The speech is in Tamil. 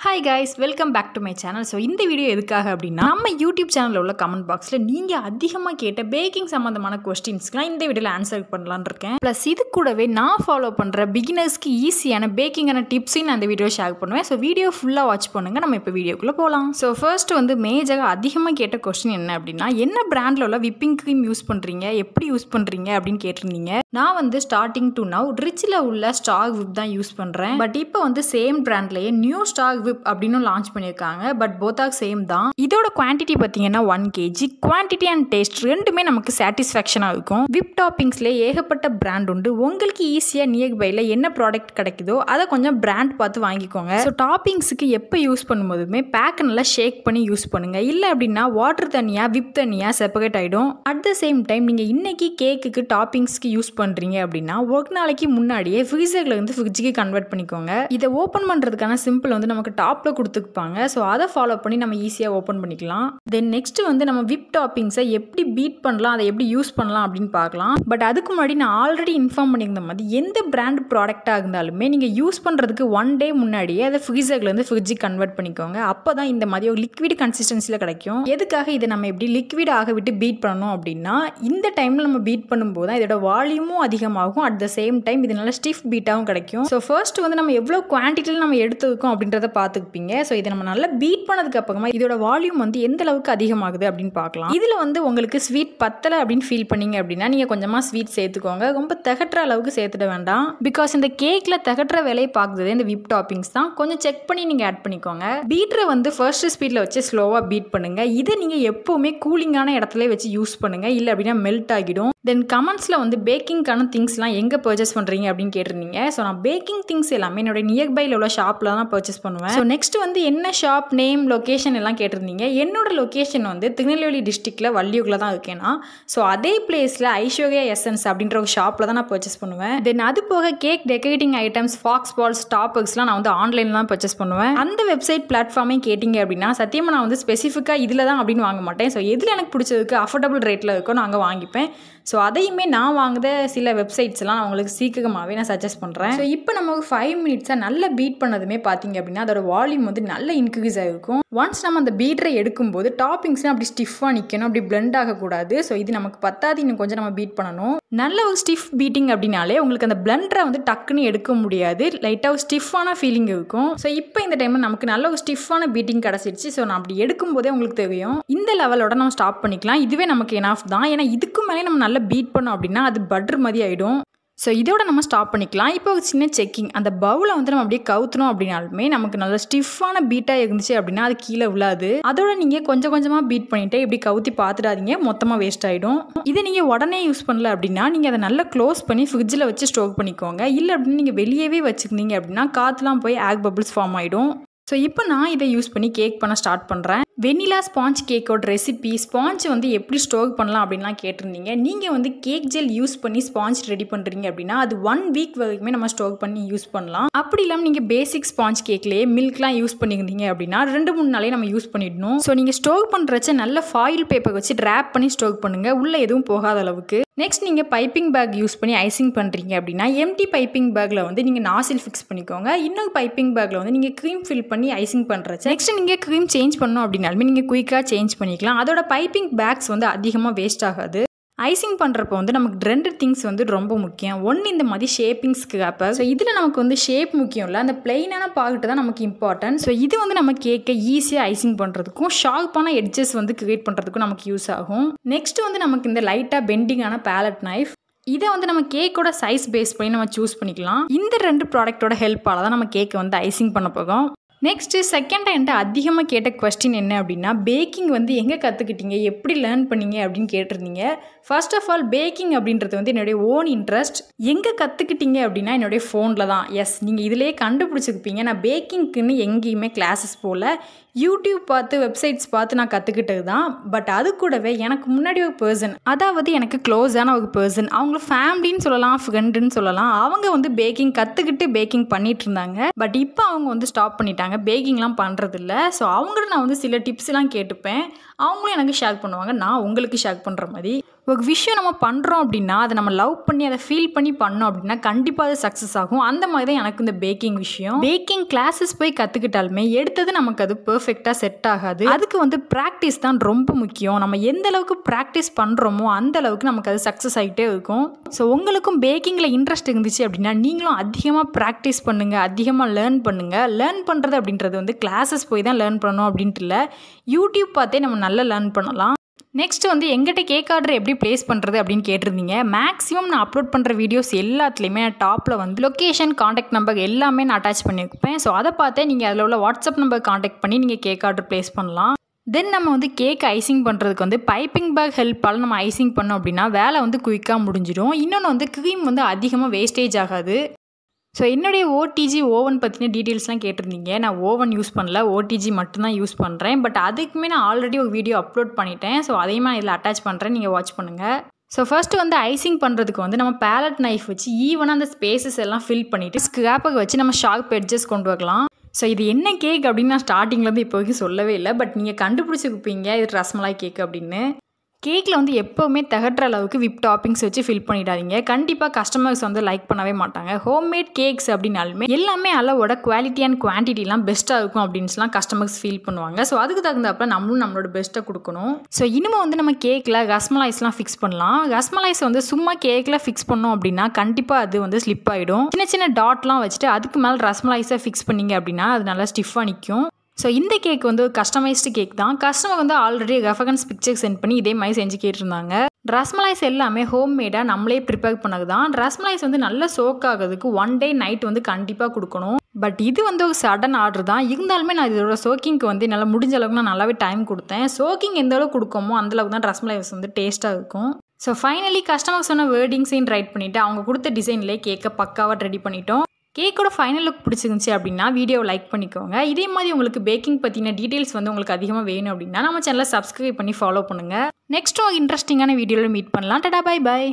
Hi guys, welcome back to my channel. So இந்த வீடியோ எதுக்காக அப்படின்னா நம்ம யூடியூப் சேனலில் உள்ள கமெண்ட் பாக்ஸில் நீங்கள் அதிகமாக கேட்ட பேக்கிங் சம்மந்தமான கொஸ்டின்ஸ்க்குலாம் இந்த வீடியோவில் ஆன்சர் பண்ணலான்னு இருக்கேன். ப்ளஸ் இது கூடவே நான் ஃபாலோ பண்ணுற பிகினர்ஸ்க்கு ஈஸியான பேக்கிங்கான டிப்ஸையும் நான் அந்த வீடியோ ஷேர் பண்ணுவேன். ஸோ வீடியோ ஃபுல்லாக வாட்ச் பண்ணுங்கள். நம்ம இப்போ வீடியோக்குள்ளே போகலாம். ஸோ ஃபர்ஸ்ட் மேஜராக அதிகமாக கேட்ட கொஸ்டின் என்ன அப்படின்னா, என்ன பிராண்டில் உள்ள விப்பிங் க்ரீம் யூஸ் பண்ணுறீங்க, எப்படி யூஸ் பண்ணுறீங்க அப்படின்னு கேட்டிருந்தீங்க. நான் ஸ்டார்டிங் டு நவ் ரிச்சில் உள்ள ஸ்டார் விப் தான் யூஸ் பண்ணுறேன். பட் இப்போ சேம் பிராண்ட்லேயே நியூ ஸ்டார் விப் அப்படின்னு லான்ச் பண்ணியிருக்காங்க. பட் போத் ஆர் சேம் தான். இதோட குவான்டிட்டி பார்த்தீங்கன்னா 1 kg. குவான்டிட்டி அண்ட் டேஸ்ட் ரெண்டுமே நமக்கு சாட்டிஸ்ஃபேக்ஷனாக இருக்கும். விப் டாப்பிங்ஸ்லேயே ஏகப்பட்ட பிராண்ட் உண்டு. உங்களுக்கு ஈஸியாக நியர்பையில் என்ன ப்ராடக்ட் கிடைக்குதோ அதை கொஞ்சம் பிராண்ட் பார்த்து வாங்கிக்கோங்க. ஸோ டாப்பிங்ஸுக்கு எப்போ யூஸ் பண்ணும்போதுமே பேக் நல்லா ஷேக் பண்ணி யூஸ் பண்ணுங்க. இல்லை அப்படின்னா வாட்டர் தனியாக விப் தனியாக செப்பரேட் ஆகிடும். அட் த சேம் டைம் நீங்கள் இன்னைக்கு கேக்குக்கு டாப்பிங்ஸ்க்கு யூஸ் பண்ணுறீங்க அப்படின்னா ஒரு நாளைக்கு முன்னாடியே ஃப்ரீசர்ல இருந்து ஃப்ரிட்ஜுக்கு கன்வெர்ட் பண்ணிக்கோங்க. இதை ஓப்பன் பண்ணுறதுக்கான சிம்பிள் நமக்கு டாப்பில் கொடுத்துருப்பாங்க. ஸோ அதை ஃபாலோ பண்ணி நம்ம ஈஸியாக ஓப்பன் பண்ணிக்கலாம். தென் நெக்ஸ்ட் நம்ம விப் டாப்பிங்ஸை எப்படி பீட் பண்ணலாம், அதை எப்படி யூஸ் பண்ணலாம் அப்படின்னு பார்க்கலாம். பட் அதுக்கு முன்னாடி நான் ஆல்ரெடி இன்ஃபார்ம் பண்ணியிருந்த மாதிரி எந்த பிராண்ட் ப்ராடக்டாக இருந்தாலுமே நீங்கள் யூஸ் பண்ணுறதுக்கு 1 day முன்னாடியே அதை ஃப்ரீசர்லேருந்து ஃப்ரிட்ஜுக்கு கன்வெர்ட் பண்ணிக்கோங்க. அப்போ தான் இந்த மாதிரி ஒரு லிக்விட் கன்சிஸ்டன்சியில் கிடைக்கும். எதுக்காக இதை நம்ம எப்படி லிக்விட் ஆக விட்டு பீட் பண்ணணும் அப்படின்னா, இந்த டைமில் நம்ம பீட் பண்ணும்போது தான் இதோட வால்யூமும் அதிகமாகும். அட் த சேம் டைம் இது நல்லா ஸ்டிஃப் பீட்டாகவும் கிடைக்கும். ஸோ ஃபர்ஸ்ட் நம்ம எவ்வளோ குவான்டிட்டியில் நம்ம எடுத்துருக்கோம் அப்படின்றத பார்த்துப்பீங்க. ஸோ இதை நம்ம நல்லா பீட் பண்ணதுக்கு அப்புறமா இதோட வால்யூம் எந்த அளவுக்கு அதிகமாகுது அப்படின்னு பார்க்கலாம். இதில் உங்களுக்கு ஸ்வீட் பத்தலை அப்படின்னு ஃபீல் பண்ணீங்க அப்படின்னா நீங்கள் கொஞ்சமாக ஸ்வீட் சேர்த்துக்கோங்க. ரொம்ப திகட்டுற அளவுக்கு சேர்த்துட வேண்டாம். பிகாஸ் இந்த கேக்கில் திகட்டுற வேலையை பார்க்குறது இந்த விப் டாப்பிங்ஸ் தான். கொஞ்சம் செக் பண்ணி நீங்கள் ஆட் பண்ணிக்கோங்க. பீட்டரை ஃபர்ஸ்ட் ஸ்பீடில் வச்சு ஸ்லோவாக பீட் பண்ணுங்க. இதை நீங்கள் எப்போவுமே கூலிங்கான இடத்துல வச்சு யூஸ் பண்ணுங்க. இல்லை அப்படின்னா மெல்ட் ஆகிடும். தென் கமெண்ட்ஸில் பேக்கிங்கான திங்ஸ்லாம் எங்கே பர்ச்சேஸ் பண்ணுறீங்க அப்படின்னு கேட்டிருந்தீங்க. ஸோ நான் பேக்கிங் திங்ஸ் எல்லாமே என்னோட நியர்பையில் உள்ள ஷாப்பில் தான் பர்ச்சேஸ் பண்ணுவேன். ஸோ நெக்ஸ்ட் என்ன ஷாப் நேம் லொக்கேஷன் எல்லாம் கேட்டிருந்தீங்க. என்னோட லொக்கேஷன் திருநெல்வேலி டிஸ்ட்ரிக்டில் வள்ளியூரில் தான் இருக்கேன்னா. ஸோ அதே பிளேஸில் ஐஸ்வர்யா எசன்ஸ் அப்படின்ற ஒரு ஷாப்பில் தான் நான் பர்ச்சேஸ் பண்ணுவேன். தென் அது போக cake decorating items, faux balls, டாப்பர்ஸ்லாம் நான் ஆன்லைனில் தான் பர்ச்சேஸ் பண்ணுவேன். அந்த வெப்சைட் பிளாட்ஃபார்மையும் கேட்டிங்க அப்படின்னா சத்தியமாக நான் ஸ்பெசிஃபிக்காக இதில் தான் அப்படின்னு வாங்க மாட்டேன். ஸோ எதில் எனக்கு பிடிச்சதுக்கு அஃபோர்டபுள் ரேட்டில் இருக்கோ நான் அங்கே வாங்கிப்பேன். ஸோ அதையுமே நான் வாங்குத சில வெப்சைட்ஸ்லாம் நான் உங்களுக்கு சீக்கிரமாகவே நான் சஜஸ்ட் பண்ணுறேன். ஸோ இப்போ நமக்கு 5 minutes நல்லா பீட் பண்ணதுமே பார்த்தீங்க அப்படின்னா அதோட வால்யூம் நல்ல இன்க்ரீஸ் ஆகிருக்கும். ஒன்ஸ் நம்ம அந்த பீட்டரை எடுக்கும்போது டாப்பிங்ஸ்லாம் அப்படி ஸ்டிஃபாக நிற்கணும், அப்படி பிளெண்ட் ஆகக்கூடாது. ஸோ இது நமக்கு பத்தாது, இன்னும் கொஞ்சம் நம்ம பீட் பண்ணணும். நல்ல ஒரு ஸ்டிஃப் பீட்டிங் அப்படின்னாலே உங்களுக்கு அந்த பிளெண்டரை டக்குன்னு எடுக்க முடியாது. லைட்டாக ஒரு ஸ்டிஃபான ஃபீலிங் இருக்கும். ஸோ இப்போ இந்த டைமில் நமக்கு நல்ல ஒரு ஸ்டிஃபான பீட்டிங் கிடச்சிருச்சு. ஸோ நான் அப்படி எடுக்கும்போதே உங்களுக்கு தெரியும். இந்த லெவலோட நம்ம ஸ்டாப் பண்ணிக்கலாம். இதுவே நமக்கு எனாஃப் தான். ஏன்னா இதுக்கு மேலே நம்ம நல்லா பீட் பண்ணோம் அப்படின்னா அது பட்டர் மாதிரி ஆகிடும். ஸோ இதோட நம்ம ஸ்டாப் பண்ணிக்கலாம். இப்போ ஒரு சின்ன செக்கிங், அந்த பவுலை நம்ம அப்படியே கவுத்தணும் அப்படின்னாலுமே நமக்கு நல்ல ஸ்டிஃபான பீட்டாக இருந்துச்சு அப்படின்னா அது கீழே விழாது. அதோட நீங்கள் கொஞ்சம் கொஞ்சமாக பீட் பண்ணிவிட்டு இப்படி கவுத்தி பார்த்துடாதீங்க, மொத்தமாக வேஸ்ட் ஆகிடும். இதை நீங்கள் உடனே யூஸ் பண்ணல அப்படின்னா நீங்கள் அதை நல்லா க்ளோஸ் பண்ணி ஃப்ரிட்ஜில் வச்சு ஸ்டோர் பண்ணிக்கோங்க. இல்லை அப்படின்னு நீங்கள் வெளியவே வச்சுருந்தீங்க அப்படின்னா காற்றுலாம் போய் ஏர் பபிள்ஸ் ஃபார்ம் ஆகிடும். ஸோ இப்போ நான் இதை யூஸ் பண்ணி கேக் பண்ண ஸ்டார்ட் பண்ணுறேன். வெனிலா ஸ்பாஞ்ச் கேக்கோட ரெசிபி, ஸ்பாஞ்ச் எப்படி ஸ்டோர் பண்ணலாம் அப்படின்லாம் கேட்டிருந்தீங்க. நீங்கள் கேக் ஜெல் யூஸ் பண்ணி ஸ்பாஞ்ச் ரெடி பண்ணுறீங்க அப்படின்னா அது 1 week வரைக்குமே நம்ம ஸ்டோர் பண்ணி யூஸ் பண்ணலாம். அப்படி இல்லாமல் நீங்கள் பேசிக் ஸ்பாஞ்ச் கேக்லேயே மில்க்லாம் யூஸ் பண்ணியிருந்தீங்க அப்படின்னா 2-3 நாளே நம்ம யூஸ் பண்ணிடணும். ஸோ நீங்கள் ஸ்டோர் பண்ணுறச்ச நல்ல ஃபாயில் பேப்பர் வச்சு ட்ராப் பண்ணி ஸ்டோர் பண்ணுங்கள், உள்ளே எதுவும் போகாத அளவுக்கு. நெக்ஸ்ட் நீங்கள் பைப்பிங் பேக் யூஸ் பண்ணி ஐசிங் பண்ணுறீங்க அப்படின்னா எம்டி பைப்பிங் பேக்கில் நீங்கள் நாசில் ஃபிக்ஸ் பண்ணிக்கோங்க. இன்னொரு பைப்பிங் பேக்கில் நீங்கள் க்ரீம் ஃபில் பண்ணி ஐசிங் பண்ணுறச்சு. நெக்ஸ்ட் நீங்கள் க்ரீம் சேஞ்ச் பண்ணணும் அப்படின்னாலுமே நீங்கள் குயிக்காக சேஞ்ச் பண்ணிக்கலாம். அதோட பைப்பிங் பேக்ஸ் அதிகமாக வேஸ்ட் ஆகாது. ஐசிங் பண்ணுறப்போ நமக்கு 2 திங்ஸ் ரொம்ப முக்கியம். ஒன்று இந்த மாதிரி ஷேப்பிங் ஸ்க்ராப்பர். ஸோ இதில் நமக்கு ஷேப் முக்கியம் இல்லை, அந்த பிளெயினான பார்ட்டு தான் நமக்கு இம்பார்ட்டன்ட். ஸோ இது நம்ம கேக்கை ஈஸியாக ஐசிங் பண்ணுறதுக்கும் ஷார்ப்பான எட்ஜஸ் கிரியேட் பண்ணுறதுக்கும் நமக்கு யூஸ் ஆகும். நெக்ஸ்ட் நமக்கு இந்த லைட்டாக பெண்டிங்கான பேலட் நைஃப். இதை நம்ம கேக்கோட சைஸ் பேஸ் பண்ணி நம்ம சூஸ் பண்ணிக்கலாம். இந்த 2 ப்ராடக்டோட ஹெல்ப்பால் தான் நம்ம கேக்கை ஐசிங் பண்ண போகிறோம். நெக்ஸ்ட்டு செகண்டாக என்கிட்ட அதிகமாக கேட்ட கொஸ்டின் என்ன அப்படின்னா, பேக்கிங் எங்கே கற்றுக்கிட்டீங்க, எப்படி லேர்ன் பண்ணீங்க அப்படின்னு கேட்டிருந்தீங்க. ஃபர்ஸ்ட் ஆஃப் ஆல் பேக்கிங் அப்படின்றது என்னுடைய ஓன் இன்ட்ரெஸ்ட். எங்கே கற்றுக்கிட்டீங்க அப்படின்னா என்னுடைய ஃபோனில் தான். எஸ், நீங்கள் இதிலேயே கண்டுபிடிச்சிருப்பீங்க. நான் பேக்கிங்க்குன்னு எங்கேயுமே கிளாஸஸ் போல் யூடியூப் பார்த்து வெப்சைட்ஸ் பார்த்து நான் கற்றுக்கிட்டது தான். பட் அது கூடவே எனக்கு முன்னாடி ஒரு பர்சன், அதாவது எனக்கு க்ளோஸான ஒரு பர்சன், அவங்கள ஃபேமிலின்னு சொல்லலாம், ஃப்ரெண்டுன்னு சொல்லலாம், அவங்க பேக்கிங் கற்றுக்கிட்டு பேக்கிங் பண்ணிட்டு இருந்தாங்க. பட் இப்போ அவங்க ஸ்டாப் பண்ணிட்டாங்க, பேக்கிங்லாம் பண்ணுறதில்ல. ஸோ அவங்கள்ட்ட நான் சில டிப்ஸ்லாம் கேட்டுப்பேன், அவங்களும் எனக்கு ஷேர் பண்ணுவாங்க, நான் உங்களுக்கு ஷேர் பண்ணுற மாதிரி. ஒரு விஷயம் நம்ம பண்ணுறோம் அப்படின்னா அதை நம்ம லவ் பண்ணி அதை ஃபீல் பண்ணி பண்ணோம் அப்படின்னா கண்டிப்பாக அது சக்ஸஸ் ஆகும். அந்த மாதிரி தான் எனக்கு இந்த பேக்கிங் விஷயம். பேக்கிங் கிளாஸஸ் போய் கற்றுக்கிட்டாலுமே எடுத்தது நமக்கு அது பெர்ஃபெக்டாக செட் ஆகாது. அதுக்கு வந்து ப்ராக்டிஸ் தான் ரொம்ப முக்கியம். நம்ம எந்த அளவுக்கு ப்ராக்டிஸ் பண்ணுறோமோ அந்த அளவுக்கு நமக்கு அது சக்ஸஸ் ஆகிட்டே இருக்கும். ஸோ உங்களுக்கும் பேக்கிங்கில் இன்ட்ரெஸ்ட் இருந்துச்சு அப்படின்னா நீங்களும் அதிகமாக ப்ராக்டிஸ் பண்ணுங்கள், அதிகமாக லேர்ன் பண்ணுங்கள். லேர்ன் பண்ணுறது அப்படின்றது வந்து கிளாஸஸ் போய் தான் லேர்ன் பண்ணணும் அப்படின்ட்டு இல்லை, யூடியூப் பார்த்தே நம்ம நல்லா லேர்ன் பண்ணலாம். நெக்ஸ்ட் வந்து எங்கிட்ட கேக் ஆர்டர் எப்படி ப்ளேஸ் பண்ணுறது அப்படின்னு கேட்டிருந்தீங்க. மேக்ஸிமம் நான் அப்லோட் பண்ணுற வீடியோஸ் எல்லாத்துலேயுமே டாப்பில் வந்து லொக்கேஷன், காண்டாக்ட் நம்பர் எல்லாமே நான் அட்டாச் பண்ணி வைப்பேன். ஸோ அதை பார்த்தே நீங்கள் அதில் உள்ள வாட்ஸ்அப் நம்பர் காண்டாக்ட் பண்ணி நீங்கள் கேக் ஆர்டர் ப்ளேஸ் பண்ணலாம். தென் நம்ம வந்து கேக் ஐசிங் பண்ணுறதுக்கு வந்து பைப்பிங் பேக் ஹெல்ப்பால் நம்ம ஐசிங் பண்ணோம் அப்படின்னா வேலை வந்து குயிக்காக முடிஞ்சிடும். இன்னொன்று வந்து க்ரீம் வந்து அதிகமாக வேஸ்டேஜ் ஆகாது. ஸோ என்னுடைய ஓடிஜி ஓவன் பற்றின டீட்டெயில்ஸ்லாம் கேட்டிருந்தீங்க. நான் ஓவன் யூஸ் பண்ணல, ஓடிஜி மட்டும்தான் யூஸ் பண்ணுறேன். பட் அதுக்குமே நான் ஆல்ரெடி ஒரு வீடியோ அப்லோட் பண்ணிட்டேன். ஸோ அதையுமே நான் இதில் அட்டாச் பண்ணுறேன், நீங்கள் வாட்ச் பண்ணுங்கள். ஸோ ஃபர்ஸ்ட்டு வந்து ஐசிங் பண்ணுறதுக்கு வந்து நம்ம பேலட் நைஃப் வச்சு ஈவனாக அந்த ஸ்பேசஸ் எல்லாம் ஃபில் பண்ணிவிட்டு ஸ்க்ராப்பை வச்சு நம்ம ஷார்ப் எட்ஜஸ் கொண்டு வரலாம். ஸோ இது என்ன கேக் அப்படின்னு நான் ஸ்டார்டிங்லேருந்து இப்போ வரைக்கும் சொல்லவே இல்லை. பட் நீங்கள் கண்டுபிடிச்சிருப்பீங்க இது ரஸ்மலாய் கேக் அப்படின்னு. கேக்கில் வந்து எப்போவுமே திகட்டுற அளவுக்கு விப் டாப்பிங்ஸ் வச்சு ஃபில் பண்ணிடாதீங்க. கண்டிப்பாக கஸ்டமர்ஸ் வந்து லைக் பண்ணவே மாட்டாங்க. ஹோம்மேட் கேக்ஸ் அப்படின்னாலுமே எல்லாமே அளவோட குவாலிட்டி அண்ட் குவான்டிட்டிலாம் பெஸ்ட்டாக இருக்கும் அப்படின்னுலாம் கஸ்டமர்ஸ் ஃபீல் பண்ணுவாங்க. ஸோ அதுக்கு தகுந்தப்ப நம்மளும் நம்மளோட பெஸ்ட்டை கொடுக்கணும். ஸோ இனிமேல் வந்து நம்ம கேக்கில் ரஸ்மலாய்ஸ்லாம் ஃபிக்ஸ் பண்ணலாம். ரஸ்மலாய்ஸ் வந்து சும்மா கேக்கில் ஃபிக்ஸ் பண்ணோம் அப்படின்னா கண்டிப்பாக அது வந்து ஸ்லிப் ஆகிடும். சின்ன சின்ன டாட்லாம் வச்சுட்டு அதுக்கு மேலே ரஸ்மலாய்ஸை ஃபிக்ஸ் பண்ணிங்க அப்படின்னா அது நல்லா ஸ்டிஃபாக நிற்கும். ஸோ இந்த கேக் வந்து ஒரு கஸ்டமைஸ்டு கேக் தான். கஸ்டமர் வந்து ஆல்ரெடி ரெஃபரன்ஸ் பிக்சர் சென்ட் பண்ணி இதே மாதிரி செஞ்சு கேட்டிருந்தாங்க. ரஸ்மலாய்ஸ் எல்லாமே ஹோம்மேடாக நம்மளே ப்ரிப்பேர் பண்ணது தான். ரஸ்மலாய்ஸ் வந்து நல்லா சோக் ஆகிறதுக்கு 1 day நைட் வந்து கண்டிப்பாக கொடுக்கணும். பட் இது வந்து ஒரு சடன் ஆர்டர் தான். இருந்தாலுமே நான் இதோட சோக்கிங்க்கு வந்து நல்லா முடிஞ்ச அளவுக்கு நான் நல்லாவே டைம் கொடுத்தேன். சோக்கிங் எந்த அளவுக்கு கொடுக்கமோ அந்தளவுக்கு தான் ரஸ்மலாய்ஸ் வந்து டேஸ்ட்டாக இருக்கும். ஸோ ஃபைனலி கஸ்டமர் சொன்ன வேர்டிங்ஸையும் ரைட் பண்ணிவிட்டு அவங்க கொடுத்த டிசைன்லேயே கேக்கை பக்காவாக ரெடி பண்ணிட்டோம். கேக்கோட ஃபைனல் லுக் பிடிச்சிருந்துச்சு அப்படின்னா வீடியோவை லைக் பண்ணிக்கோங்க. இதே மாதிரி உங்களுக்கு பேக்கிங் பற்றின டீட்டெயில்ஸ் வந்து உங்களுக்கு அதிகமாக வேணும் அப்படின்னா நம்ம சேனலை சப்ஸ்கிரைப் பண்ணி ஃபாலோ பண்ணுங்கள். நெக்ஸ்ட் ஒரு இன்ட்ரெஸ்டிங்கான வீடியோவில் மீட் பண்ணலாம். டடா, பை பாய்.